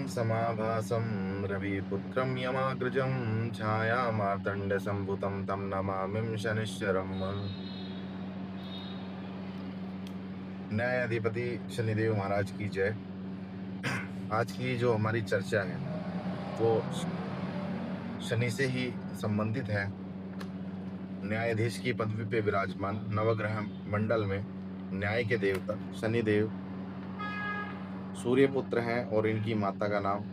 समाभासं रविपुत्रं यमाग्रजं छायामार्तण्डसम्भुतं तं नमामिं शनिश्चरम्। न्यायाधिपति शनिदेव महाराज की जय। आज की जो हमारी चर्चा है वो शनि से ही संबंधित है। न्यायाधीश की पदवी पे विराजमान नवग्रह मंडल में न्याय के देवता शनिदेव सूर्यपुत्र हैं और इनकी माता का नाम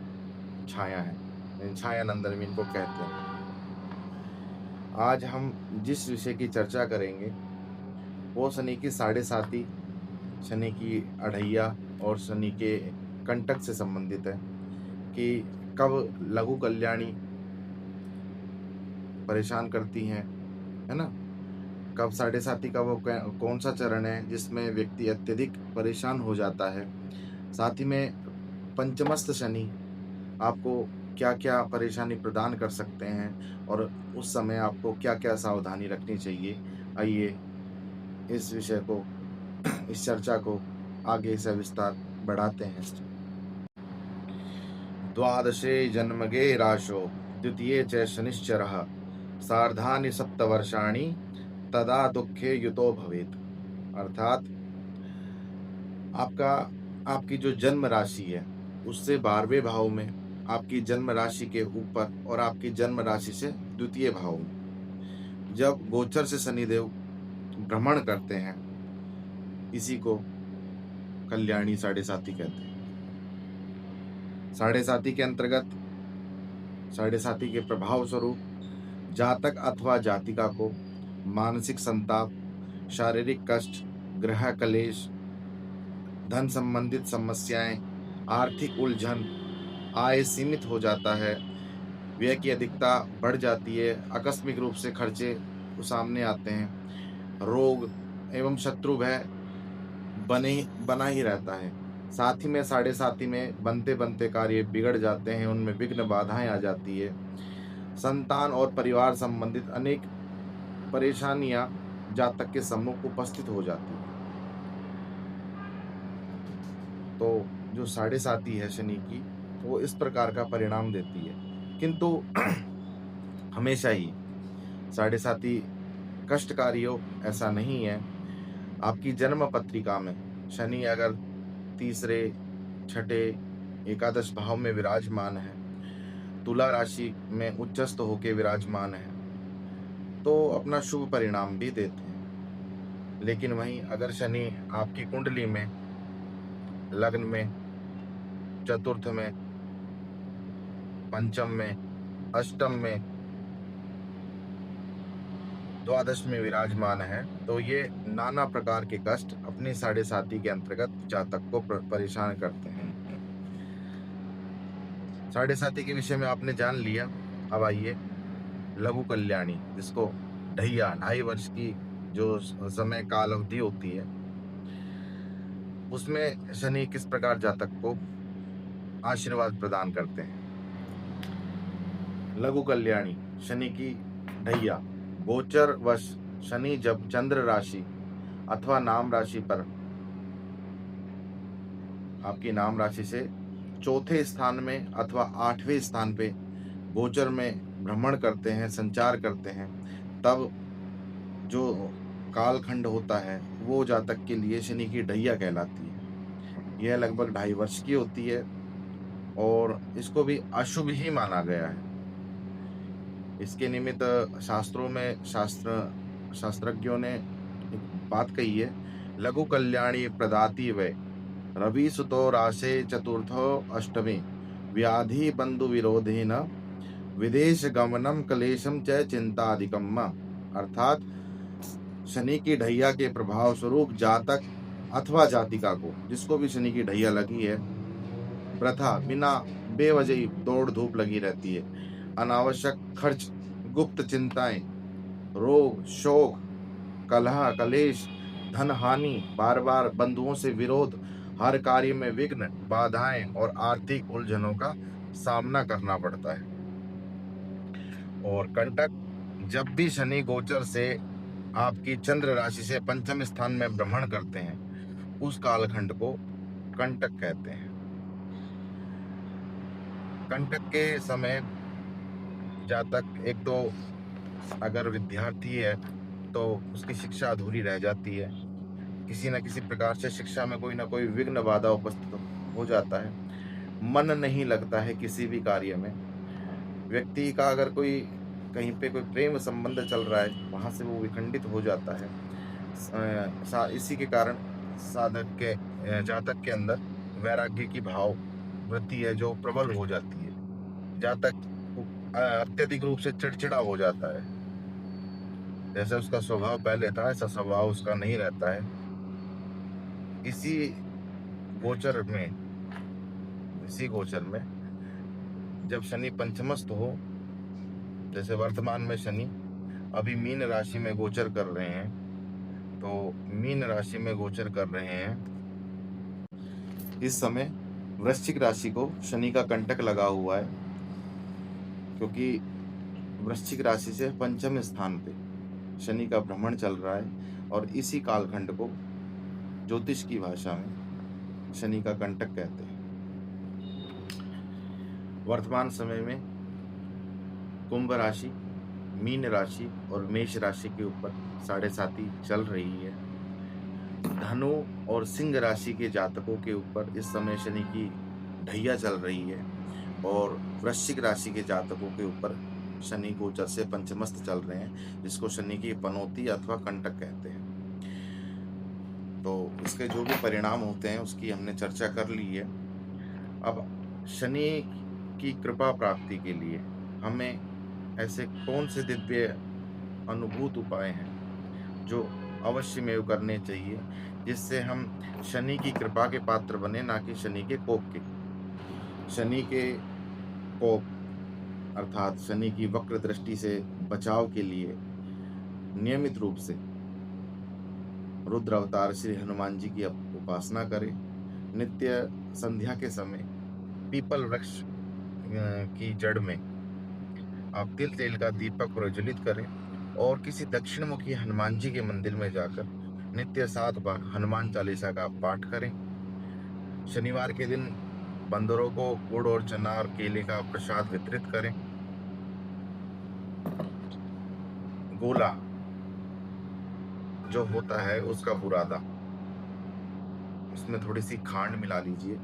छाया है। छाया नंदन इनको कहते हैं। आज हम जिस विषय की चर्चा करेंगे वो शनि की साढ़े साती, शनि की अढ़ैया और शनि के कंटक से संबंधित है कि कब लघु कल्याणी परेशान करती हैं, है ना। कब साढ़े साती का वो कौन सा चरण है जिसमें व्यक्ति अत्यधिक परेशान हो जाता है। साथ ही में पंचमस्त शनि आपको क्या क्या परेशानी प्रदान कर सकते हैं और उस समय आपको क्या क्या सावधानी रखनी चाहिए। आइए इस विषय को, इस चर्चा को आगे से विस्तार बढ़ाते हैं। द्वादशे जन्मगे राशो द्वितीये च शनिश्चरः सार्धानि सप्तवर्षाणि तदा दुखे युतो भवेत। अर्थात आपकी जो जन्म राशि है उससे 12वें भाव में, आपकी जन्म राशि के ऊपर और आपकी जन्म राशि से द्वितीय भाव में जब गोचर से शनिदेव भ्रमण करते हैं, इसी को कल्याणी साढ़े साती कहते हैं। साढ़े साती के अंतर्गत साढ़े साती के प्रभाव स्वरूप जातक अथवा जातिका को मानसिक संताप, शारीरिक कष्ट, ग्रह कलेश, धन संबंधित समस्याएं, आर्थिक उलझन, आय सीमित हो जाता है, व्यय की अधिकता बढ़ जाती है, आकस्मिक रूप से खर्चे सामने आते हैं, रोग एवं शत्रु भय बना ही रहता है। साथ ही में साढ़े साती में बनते बनते कार्य बिगड़ जाते हैं, उनमें विघ्न बाधाएं आ जाती है। संतान और परिवार संबंधित अनेक परेशानियां जातक के सम्मुख उपस्थित हो जाती है। तो जो साढ़े साती है शनि की, वो इस प्रकार का परिणाम देती है। किंतु हमेशा ही साढ़े साती कष्टकारी हो ऐसा नहीं है। आपकी जन्म पत्रिका में शनि अगर तीसरे, छठे, एकादश भाव में विराजमान है, तुला राशि में उच्चस्थ होकर विराजमान है, तो अपना शुभ परिणाम भी देते हैं। लेकिन वहीं अगर शनि आपकी कुंडली में, लग्न में, चतुर्थ में, पंचम में, अष्टम में, द्वादश में विराजमान है, तो ये नाना प्रकार के कष्ट अपनी साढ़े साती के अंतर्गत जातक को परेशान करते हैं। साढ़े साती के विषय में आपने जान लिया। अब आइए लघु कल्याणी, जिसको ढैया 2.5 वर्ष की जो समय काल अवधि होती है, उसमें शनि किस प्रकार जातक को आशीर्वाद प्रदान करते हैं। लघु कल्याणी शनि की ढैया। गोचर वश शनि जब चंद्र राशि अथवा नाम राशि पर, आपकी नाम राशि से चौथे स्थान में अथवा 8वें स्थान पे गोचर में भ्रमण करते हैं, संचार करते हैं, तब जो कालखंड होता है वो जातक के लिए शनि की ढैया कहलाती है। यह लगभग 2.5 वर्ष की होती है और इसको भी अशुभ ही माना गया है। इसके निमित्त शास्त्रों में शास्त्रज्ञों ने एक बात कही है, लघु कल्याणी प्रदाति वै रवि सुतो राशे चतुर्थो अष्टमी व्याधि बंधु विरोधेन विदेश गमनम कलेशम च चिंताधिकम। अर्थात शनि की ढैया के प्रभाव स्वरूप जातक अथवा जातिका को, जिसको भी शनि की ढैया लगी है, प्रथा बिना बेवजह दौड़ धूप लगी रहती है, अनावश्यक खर्च, गुप्त चिंताएं, रोग, शोक, कलह, कलेश, धन हानि, बार बार बंधुओं से विरोध, हर कार्य में विघ्न, बाधाएं और आर्थिक उलझनों का सामना करना पड़ता है। और कंटक, जब भी शनि गोचर से आपकी चंद्र राशि से पंचम स्थान में भ्रमण करते हैं, उस कालखंड को कंटक कहते हैं। कंटक के समय जातक एक तो अगर विद्यार्थी है तो उसकी शिक्षा अधूरी रह जाती है। किसी न किसी प्रकार से शिक्षा में कोई न कोई विघ्न बाधा उपस्थित हो जाता है। मन नहीं लगता है किसी भी कार्य में। व्यक्ति का अगर कोई कहीं पे कोई प्रेम संबंध चल रहा है, वहाँ से वो विखंडित हो जाता है। इसी के कारण साधक के जातक के अंदर वैराग्य की भाव वृत्ति है जो प्रबल हो जाती है। जातक अत्यधिक रूप से चिड़चिड़ा हो जाता है। जैसे उसका स्वभाव पहले था, ऐसा स्वभाव उसका नहीं रहता है। इसी गोचर में इसी गोचर में जब शनि पंचमस्त हो, जैसे वर्तमान में शनि अभी मीन राशि में गोचर कर रहे हैं, तो मीन राशि में गोचर कर रहे हैं, इस समय वृश्चिक राशि को शनि का कंटक लगा हुआ है, क्योंकि वृश्चिक राशि से पंचम स्थान पे शनि का भ्रमण चल रहा है और इसी कालखंड को ज्योतिष की भाषा में शनि का कंटक कहते हैं। वर्तमान समय में कुंभ राशि, मीन राशि और मेष राशि के ऊपर साढ़े साती चल रही है। धनु और सिंह राशि के जातकों के ऊपर इस समय शनि की ढैया चल रही है और वृश्चिक राशि के जातकों के ऊपर शनि गोचर से पंचमस्त चल रहे हैं, जिसको शनि की पनौती अथवा कंटक कहते हैं। तो इसके जो भी परिणाम होते हैं उसकी हमने चर्चा कर ली है। अब शनि की कृपा प्राप्ति के लिए हमें ऐसे कौन से दिव्य अनुभूत उपाय हैं जो अवश्य में करने चाहिए, जिससे हम शनि की कृपा के पात्र बने, ना कि शनि के कोप के। शनि के कोप अर्थात शनि की वक्र दृष्टि से बचाव के लिए नियमित रूप से रुद्र अवतार श्री हनुमान जी की उपासना करें। नित्य संध्या के समय पीपल वृक्ष की जड़ में आप तिल तेल का दीपक प्रज्वलित करें और किसी दक्षिण मुखी हनुमान जी के मंदिर में जाकर नित्य 7 बार हनुमान चालीसा का पाठ करें। शनिवार के दिन बंदरों को गुड़ और चना और केले का प्रसाद वितरित करें। गोला जो होता है उसका बुरादा, उसमें थोड़ी सी खांड मिला लीजिए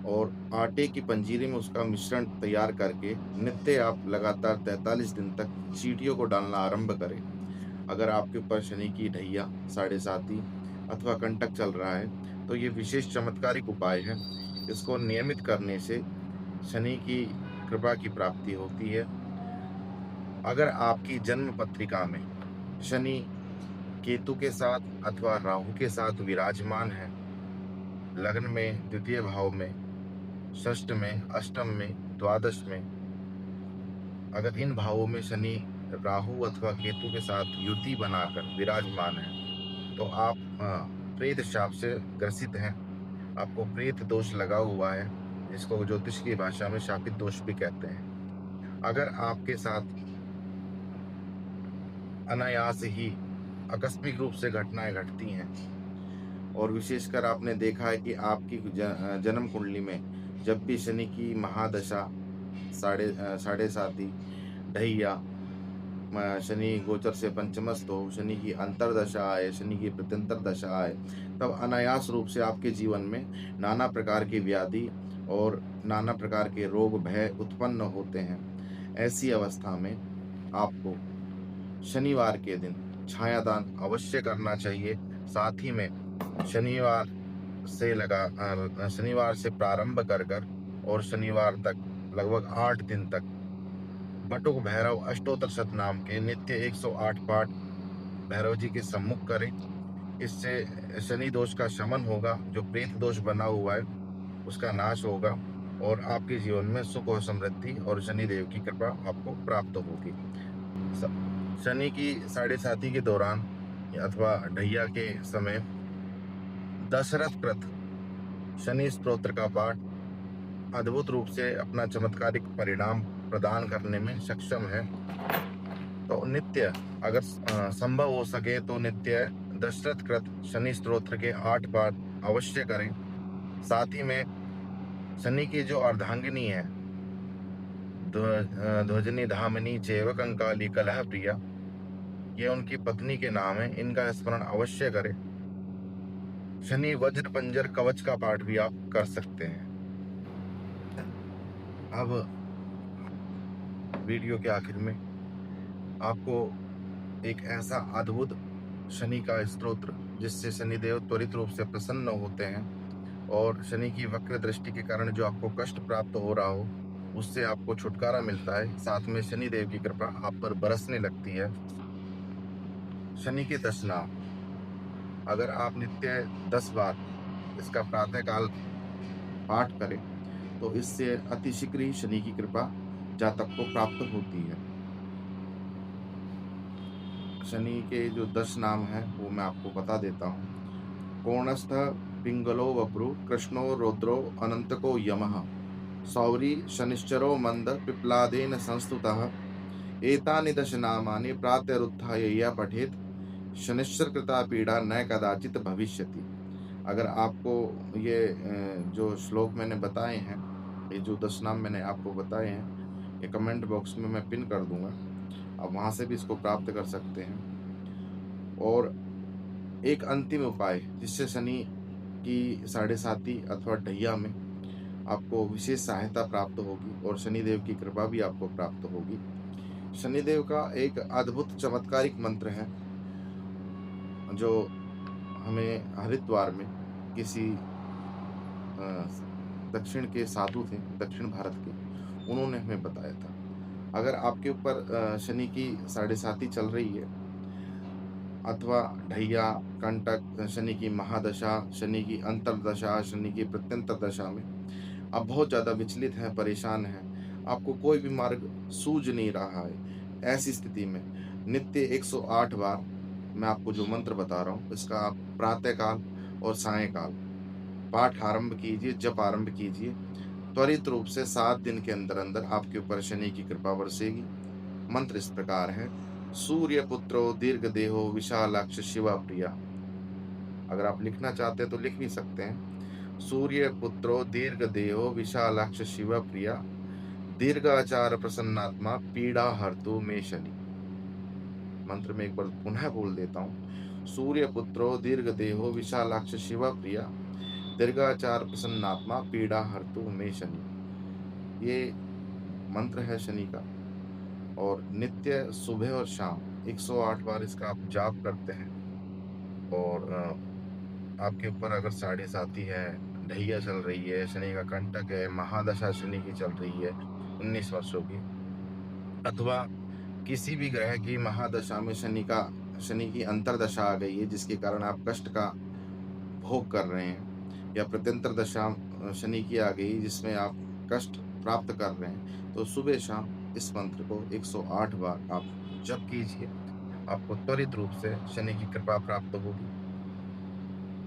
और आटे की पंजीरी में उसका मिश्रण तैयार करके नित्य आप लगातार 43 दिन तक चींटियों को डालना आरंभ करें। अगर आपके ऊपर शनि की ढैया, साढ़े साती अथवा कंटक चल रहा है तो ये विशेष चमत्कारिक उपाय है। इसको नियमित करने से शनि की कृपा की प्राप्ति होती है। अगर आपकी जन्म पत्रिका में शनि केतु के साथ अथवा राहु के साथ विराजमान है, लग्न में, द्वितीय भाव में, षष्ठ में, अष्टम में, द्वादश में, अगर इन भावों में शनि राहु अथवा केतु के साथ युति बनाकर विराजमान है तो आप प्रेत शाप से ग्रसित हैं। आपको प्रेत दोष लगा हुआ है, जिसको ज्योतिष की भाषा में शापित दोष भी कहते हैं। अगर आपके साथ अनायास ही आकस्मिक रूप से घटनाएं घटती हैं और विशेषकर आपने देखा है कि आपकी जन्म कुंडली में जब भी शनि की महादशा, साढ़े साती, ढैया, शनि गोचर से पंचमस्त हो, शनि की अंतरदशा आए, शनि की प्रत्यंतर दशा आए, तब अनायास रूप से आपके जीवन में नाना प्रकार की व्याधि और नाना प्रकार के रोग भय उत्पन्न होते हैं। ऐसी अवस्था में आपको शनिवार के दिन छायादान अवश्य करना चाहिए। साथ ही में शनिवार से प्रारंभ कर और शनिवार तक लगभग 8 दिन तक बटुक भैरव अष्टोत्तर शतनाम के नित्य 108 पाठ भैरव जी के सम्मुख करें। इससे शनि दोष का शमन होगा, जो प्रेत दोष बना हुआ है उसका नाश होगा और आपके जीवन में सुख और समृद्धि और शनि देव की कृपा आपको प्राप्त होगी। शनि की साढ़े साती के दौरान अथवा ढैया के समय दशरथ कृत शनि स्तोत्र का पाठ अद्भुत रूप से अपना चमत्कारिक परिणाम प्रदान करने में सक्षम है। तो नित्य अगर संभव हो सके तो नित्य दशरथ कृत शनि स्तोत्र के 8 पाठ अवश्य करें। साथ ही में शनि की जो अर्धांगिनी है ध्वजनी धामनी चैव कंकाली कलह प्रिया, ये उनकी पत्नी के नाम है, इनका स्मरण अवश्य करें। शनि वज्र पंजर कवच का पाठ भी आप कर सकते हैं। अब वीडियो के आखिर में आपको एक ऐसा अद्भुत शनि का स्तोत्र, जिससे शनिदेव त्वरित रूप से प्रसन्न होते हैं और शनि की वक्र दृष्टि के कारण जो आपको कष्ट प्राप्त हो रहा हो, उससे आपको छुटकारा मिलता है। साथ में शनिदेव की कृपा आप पर बरसने लगती है। शनि के 10 नाम, अगर आप नित्य 10 बार इसका प्रातःकाल पाठ करें तो इससे अतिशीघ्र ही शनि की कृपा जातक को प्राप्त होती है। शनि के जो 10 नाम हैं वो मैं आपको बता देता हूँ। कोणस्थ पिंगलो वप्रु कृष्णो रुद्रो अनंतको यमः सौरी शनिश्चरो मंद पिप्लादेन संस्तुतः एतानि दश नामानि प्रातरुत्थाय यः पठेत् शनिश्चर कृता पीड़ा न कदाचित भविष्यति। अगर आपको ये जो श्लोक मैंने बताए हैं, ये जो 10 नाम मैंने आपको बताए हैं, ये कमेंट बॉक्स में मैं पिन कर दूंगा, आप वहां से भी इसको प्राप्त कर सकते हैं। और एक अंतिम उपाय जिससे शनि की 7.5 अथवा ढैया में आपको विशेष सहायता प्राप्त होगी और शनिदेव की कृपा भी आपको प्राप्त होगी। शनिदेव का एक अद्भुत चमत्कारिक मंत्र है जो हमें हरिद्वार में किसी दक्षिण के साधु थे, दक्षिण भारत के, उन्होंने हमें बताया था। अगर आपके ऊपर शनि की 7.5 चल रही है अथवा ढैया, कंटक, शनि की महादशा, शनि की अंतरदशा, शनि की प्रत्यंतर दशा में आप बहुत ज़्यादा विचलित हैं, परेशान हैं, आपको कोई भी मार्ग सूझ नहीं रहा है, ऐसी स्थिति में नित्य 108 बार मैं आपको जो मंत्र बता रहा हूँ इसका आप प्रातःकाल और सायंकाल पाठ आरंभ कीजिए, जप आरंभ कीजिए। त्वरित रूप से 7 दिन के अंदर अंदर आपके ऊपर शनि की कृपा बरसेगी। मंत्र इस प्रकार है। सूर्य पुत्रो दीर्घ देहो विशालाक्ष शिवा प्रिया। अगर आप लिखना चाहते हैं तो लिख भी सकते हैं। सूर्य पुत्रो दीर्घ देहो विशालाक्ष शिवा प्रिया दीर्घाचार प्रसन्नात्मा पीड़ा हर्तु मे शनि। मंत्र में एक बार पुनः बोल देता हूँ। सूर्य पुत्रो दीर्घ देहो विशालाक्ष शिवा प्रिया दीर्घाचार प्रसन्नात्मा पीड़ा हर्तु मे शनि। ये मंत्र है शनि का और नित्य सुबह और शाम 108 बार इसका आप जाप करते हैं। और आपके ऊपर अगर 7.5 है, ढैया चल रही है, शनि का कंटक है, महादशा शनि की चल रही है 19 वर्षों की, अथवा किसी भी ग्रह की महादशा में शनि की अंतरदशा आ गई है जिसके कारण आप कष्ट का भोग कर रहे हैं, या प्रत्यंतर दशा शनि की आ गई जिसमें आप कष्ट प्राप्त कर रहे हैं, तो सुबह शाम इस मंत्र को 108 बार आप जप कीजिए। आपको त्वरित रूप से शनि की कृपा प्राप्त होगी।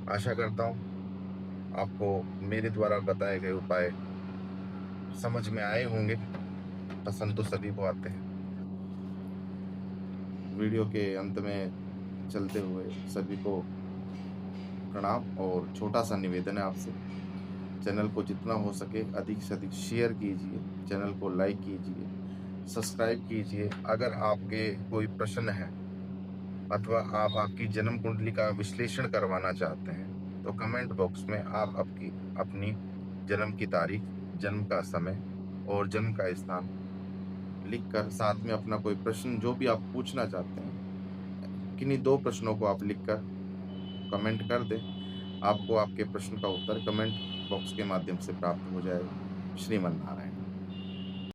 आशा करता हूँ आपको मेरे द्वारा बताए गए उपाय समझ में आए होंगे। पसंद तो सभी को आते हैं। वीडियो के अंत में चलते हुए सभी को प्रणाम और छोटा सा निवेदन है आपसे, चैनल को जितना हो सके अधिक से अधिक शेयर कीजिए, चैनल को लाइक कीजिए, सब्सक्राइब कीजिए। अगर आपके कोई प्रश्न है अथवा आप आपकी जन्म कुंडली का विश्लेषण करवाना चाहते हैं तो कमेंट बॉक्स में आप अपनी जन्म की तारीख, जन्म का समय और जन्म का स्थान लिखकर साथ में अपना कोई प्रश्न जो भी आप पूछना चाहते हैं, किन्हीं 2 प्रश्नों को आप लिखकर कमेंट कर दें। आपको आपके प्रश्न का उत्तर कमेंट बॉक्स के माध्यम से प्राप्त हो जाएगा। श्रीमन नारायण।